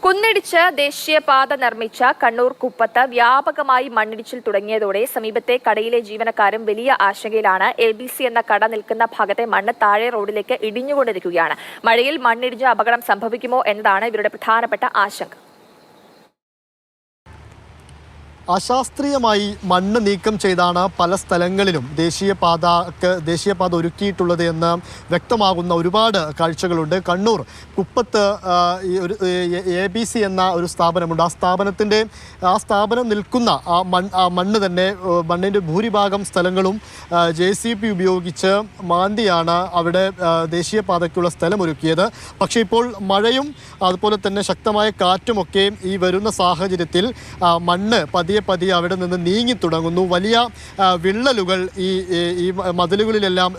കുന്നിടിച്ച് ദേശീയപാത നിർമ്മിച്ച കണ്ണൂർ കുപ്പത്ത് വ്യാപകമായി മണ്ണിടിച്ചിൽ തുടങ്ങിയതോടെ സമീപത്തെ കടയിലെ ജീവനക്കാരും വലിയ ആശങ്കയിലാണ്. ABC എന്ന കട നിൽക്കുന്ന ഭാഗത്തെ മണ്ണ് താഴെ റോഡിലേക്ക് ഇടിഞ്ഞുകൊണ്ടിരിക്കുകയാണ്. മഴയിൽ മണ്ണിടിഞ്ഞ് അപകടം സംഭവിക്കുമോ എന്നതാണ് ഇവരുടെ പ്രധാനപ്പെട്ട ആശങ്ക. അശാസ്ത്രീയമായി മണ്ണ് നീക്കം ചെയ്താണ് പല സ്ഥലങ്ങളിലും ദേശീയപാത ഒരുക്കിയിട്ടുള്ളത് എന്ന് വ്യക്തമാകുന്ന ഒരുപാട് കാഴ്ചകളുണ്ട്. കണ്ണൂർ കുപ്പത്ത് ഒരു ABC എന്ന ഒരു സ്ഥാപനമുണ്ട്. ആ സ്ഥാപനം നിൽക്കുന്ന മണ്ണ് തന്നെ മണ്ണിൻ്റെ ഭൂരിഭാഗം സ്ഥലങ്ങളും JCB ഉപയോഗിച്ച് മാന്തിയാണ് അവിടെ ദേശീയപാതയ്ക്കുള്ള സ്ഥലമൊരുക്കിയത്. പക്ഷേ ഇപ്പോൾ മഴയും അതുപോലെ തന്നെ ശക്തമായ കാറ്റുമൊക്കെ ഈ വരുന്ന സാഹചര്യത്തിൽ മണ്ണ് പതിയെ അവിടെ നിന്ന് നീങ്ങി തുടങ്ങുന്നു. വലിയ വിള്ളലുകൾ ഈ മതിലുകളിലെല്ലാം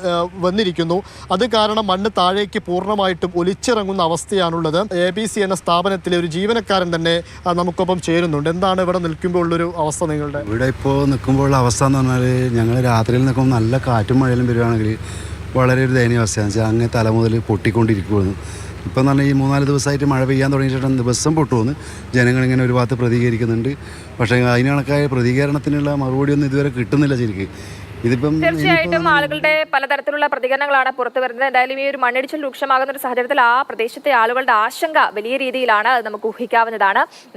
വന്നിരിക്കുന്നു. അത് കാരണം മണ്ണ് താഴേക്ക് പൂർണ്ണമായിട്ടും ഒലിച്ചിറങ്ങുന്ന അവസ്ഥയാണുള്ളത്. ABC എന്ന സ്ഥാപനത്തിലെ ഒരു ജീവനക്കാരൻ തന്നെ നമുക്കൊപ്പം ചേരുന്നുണ്ട്. എന്താണ് ഇവിടെ നിൽക്കുമ്പോൾ ഉള്ളൊരു അവസ്ഥ നിങ്ങളുടെ? ഇവിടെ ഇപ്പോൾ നിൽക്കുമ്പോഴുള്ള അവസ്ഥ എന്ന് പറഞ്ഞാൽ ഞങ്ങൾ രാത്രിയിൽ നിൽക്കുമ്പോൾ നല്ല കാറ്റും മഴയിലും വരികയാണെങ്കിൽ വളരെ ഒരു ദയനീയാവസ്ഥയാണ് വെച്ചാൽ അങ്ങേ തല മുതൽ പൊട്ടിക്കൊണ്ടിരിക്കുകയാണ്. ഇപ്പം എന്ന് പറഞ്ഞാൽ ഈ 3-4 ദിവസമായിട്ട് മഴ പെയ്യാൻ തുടങ്ങിയിട്ട് ദിവസം പൊട്ടുമെന്ന് ജനങ്ങളിങ്ങനെ ഒരു ഭാഗത്ത് പ്രതികരിക്കുന്നുണ്ട്. പക്ഷേ അതിന് കണക്കായ പ്രതികരണത്തിനുള്ള മറുപടിയൊന്നും ഇതുവരെ കിട്ടുന്നില്ല ശരിക്കും. തീർച്ചയായിട്ടും ആളുകളുടെ പലതരത്തിലുള്ള പ്രതികരണങ്ങളാണ് പുറത്തു വരുന്നത്. എന്തായാലും ഈ ഒരു മണ്ണിടിച്ചിൽ രൂക്ഷമാകുന്ന ഒരു സാഹചര്യത്തിൽ ആ പ്രദേശത്തെ ആളുകളുടെ ആശങ്ക വലിയ രീതിയിലാണ്. നമുക്ക് ഊഹിക്കാവുന്നതാണ്.